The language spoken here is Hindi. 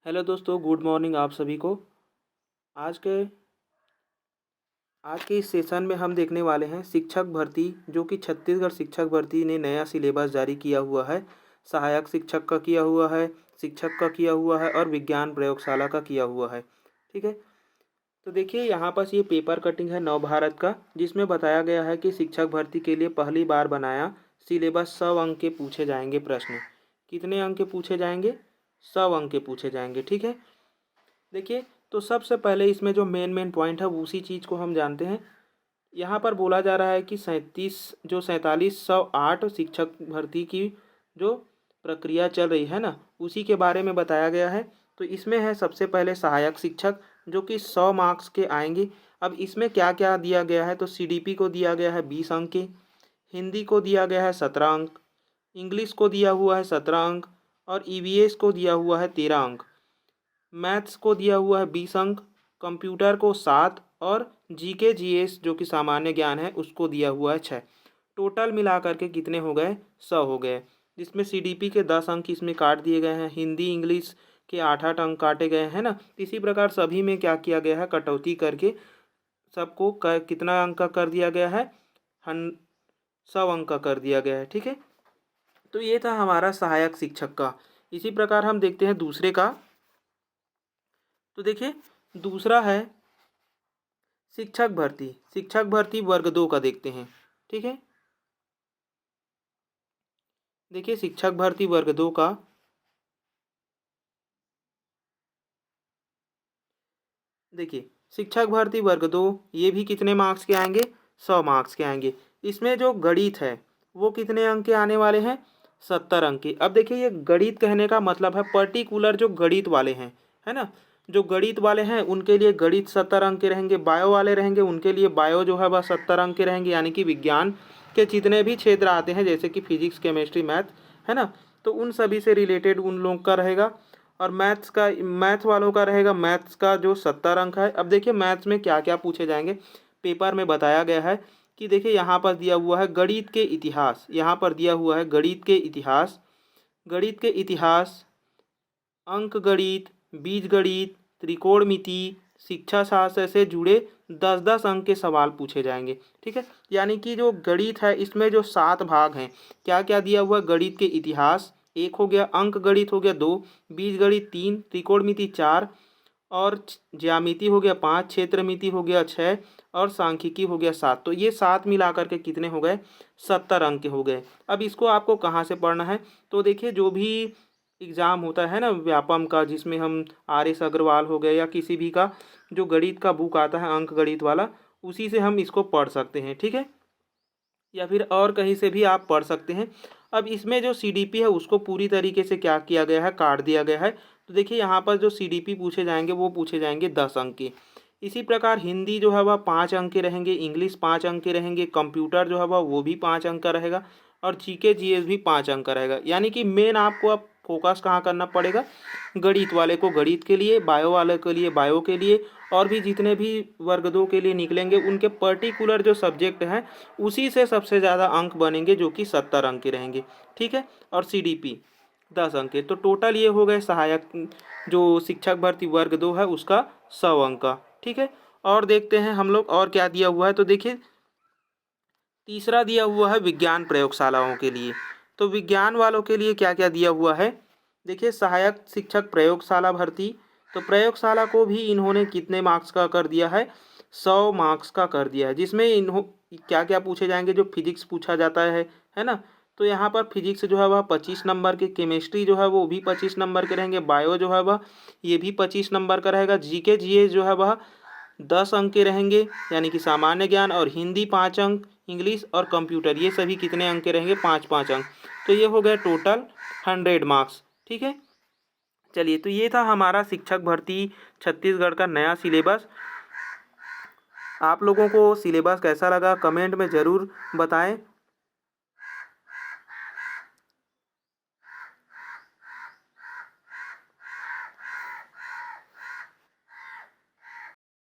हेलो दोस्तों, गुड मॉर्निंग आप सभी को। आज के आज के इस सेशन में हम देखने वाले हैं शिक्षक भर्ती, जो कि छत्तीसगढ़ शिक्षक भर्ती ने नया सिलेबस जारी किया हुआ है। सहायक शिक्षक का किया हुआ है, शिक्षक का किया हुआ है और विज्ञान प्रयोगशाला का किया हुआ है। ठीक है, तो देखिए यहाँ पास ये पेपर कटिंग है नवभारत का, जिसमें बताया गया है कि शिक्षक भर्ती के लिए पहली बार बनाया सिलेबस 100 अंक के पूछे जाएंगे प्रश्न। कितने अंक के पूछे जाएंगे? 100 अंक के पूछे जाएंगे। ठीक है, देखिए तो सबसे पहले इसमें जो मेन पॉइंट है उसी चीज़ को हम जानते हैं। यहाँ पर बोला जा रहा है कि 4708 शिक्षक भर्ती की जो प्रक्रिया चल रही है ना, उसी के बारे में बताया गया है। तो इसमें है सबसे पहले सहायक शिक्षक, जो कि 100 मार्क्स के आएंगे। अब इसमें क्या क्या दिया गया है, तो सीडीपी को दिया गया है 20 अंक के, हिंदी को दिया गया है 17 अंक, इंग्लिश को दिया हुआ है 17 अंक और ईवीएस को दिया हुआ है 13 अंक, मैथ्स को दिया हुआ है 20 अंक, कंप्यूटर को 7 और जीके जीएस जो कि सामान्य ज्ञान है उसको दिया हुआ है 6। टोटल मिला करके कितने हो गए? 100 हो गए, जिसमें सीडीपी के 10 अंक इसमें काट दिए गए हैं, हिंदी इंग्लिश के 8-8 अंक काटे गए हैं ना। इसी प्रकार सभी में क्या किया गया है, कटौती करके सबको कितना अंक का कर दिया गया है? 100 अंक का कर दिया गया है। ठीक है, तो ये था हमारा सहायक शिक्षक का। इसी प्रकार हम देखते हैं दूसरे का। तो देखिए दूसरा है शिक्षक भर्ती। शिक्षक भर्ती वर्ग 2 का देखते हैं। ठीक है, देखिए शिक्षक भर्ती वर्ग 2 का देखिए शिक्षक भर्ती वर्ग 2 ये भी कितने मार्क्स के आएंगे? 100 मार्क्स के आएंगे। इसमें जो गणित है वो कितने अंक के आने वाले हैं? 70 अंक के। अब देखिए ये गणित कहने का मतलब है पर्टिकुलर जो गणित वाले हैं, है ना, जो गणित वाले हैं उनके लिए गणित 70 अंक के रहेंगे, बायो वाले रहेंगे उनके लिए बायो जो है वह 70 अंक के रहेंगे। यानी कि विज्ञान के जितने भी क्षेत्र आते हैं जैसे कि फिजिक्स केमिस्ट्री मैथ, है ना, तो उन सभी से रिलेटेड उन लोगों का रहेगा। और मैथ्स वालों का रहेगा मैथ्स का जो 70 अंक है। अब देखिए मैथ्स में क्या क्या पूछे जाएंगे, पेपर में बताया गया है कि देखिए यहाँ पर दिया हुआ है गणित के इतिहास, यहाँ पर दिया हुआ है गणित के इतिहास, गणित के इतिहास, अंक गणित, बीज गणित, त्रिकोणमिति, शिक्षा शास्त्र से जुड़े 10-10 अंक के सवाल पूछे जाएंगे। ठीक है, यानी कि जो गणित है इसमें जो 7 भाग हैं, क्या क्या दिया हुआ है? गणित के इतिहास 1 हो गया, अंक गणित हो गया 2, बीज गणित 3, त्रिकोणमिति 4 और ज्यामिति हो गया 5, क्षेत्रमिति हो गया 6 और सांख्यिकी हो गया 7। तो ये 7 मिला करके कितने हो गए? 70 अंक के हो गए। अब इसको आपको कहाँ से पढ़ना है? तो देखिए जो भी एग्ज़ाम होता है ना व्यापम का, जिसमें हम RS अग्रवाल हो गए या किसी भी का जो गणित का बुक आता है अंक गणित वाला, उसी से हम इसको पढ़ सकते हैं। ठीक है, या फिर और कहीं से भी आप पढ़ सकते हैं। अब इसमें जो सीडीपी है उसको पूरी तरीके से क्या किया गया है? काट दिया गया है। तो देखिए यहाँ पर जो सीडीपी पूछे जाएंगे वो पूछे जाएंगे 10 अंक के। इसी प्रकार हिंदी जो है वह 5 अंक के रहेंगे, इंग्लिश 5 अंक के रहेंगे, कंप्यूटर जो है वह वो भी 5 अंक का रहेगा और जीके जीएस भी 5 अंक का रहेगा। यानी कि मेन आपको अब फोकस कहाँ करना पड़ेगा? गणित वाले को गणित के लिए, बायो वाले के लिए बायो के लिए, और भी जितने भी वर्ग 2 के लिए निकलेंगे उनके पर्टिकुलर जो सब्जेक्ट हैं उसी से सबसे ज़्यादा अंक बनेंगे, जो कि 70 अंक के रहेंगे। ठीक है, और सीडीपी 10 अंक के। तो टोटल ये हो गए सहायक जो शिक्षक भर्ती वर्ग 2 है उसका 100 अंक का। ठीक है, और देखते हैं हम लोग और क्या दिया हुआ है। तो देखिए तीसरा दिया हुआ है विज्ञान प्रयोगशालाओं के लिए। तो विज्ञान वालों के लिए क्या क्या दिया हुआ है? देखिए सहायक शिक्षक प्रयोगशाला भर्ती, तो प्रयोगशाला को भी इन्होंने कितने मार्क्स का कर दिया है? 100 मार्क्स का कर दिया है, जिसमें क्या क्या पूछे जाएंगे? जो फिजिक्स पूछा जाता है ना, तो यहाँ पर फिजिक्स जो है वह 25 नंबर के, केमिस्ट्री जो है वो भी 25 नंबर के रहेंगे, बायो जो है वह ये भी 25 नंबर का रहेगा, जीके जीएस जो है वह 10 अंक के रहेंगे यानी कि सामान्य ज्ञान, और हिंदी 5 अंक, इंग्लिश और कंप्यूटर ये सभी कितने अंक के रहेंगे? 5-5 अंक। तो ये हो गए टोटल 100 मार्क्स। ठीक है, चलिए तो ये था हमारा शिक्षक भर्ती छत्तीसगढ़ का नया सिलेबस। आप लोगों को सिलेबस कैसा लगा कमेंट में ज़रूर बताएं।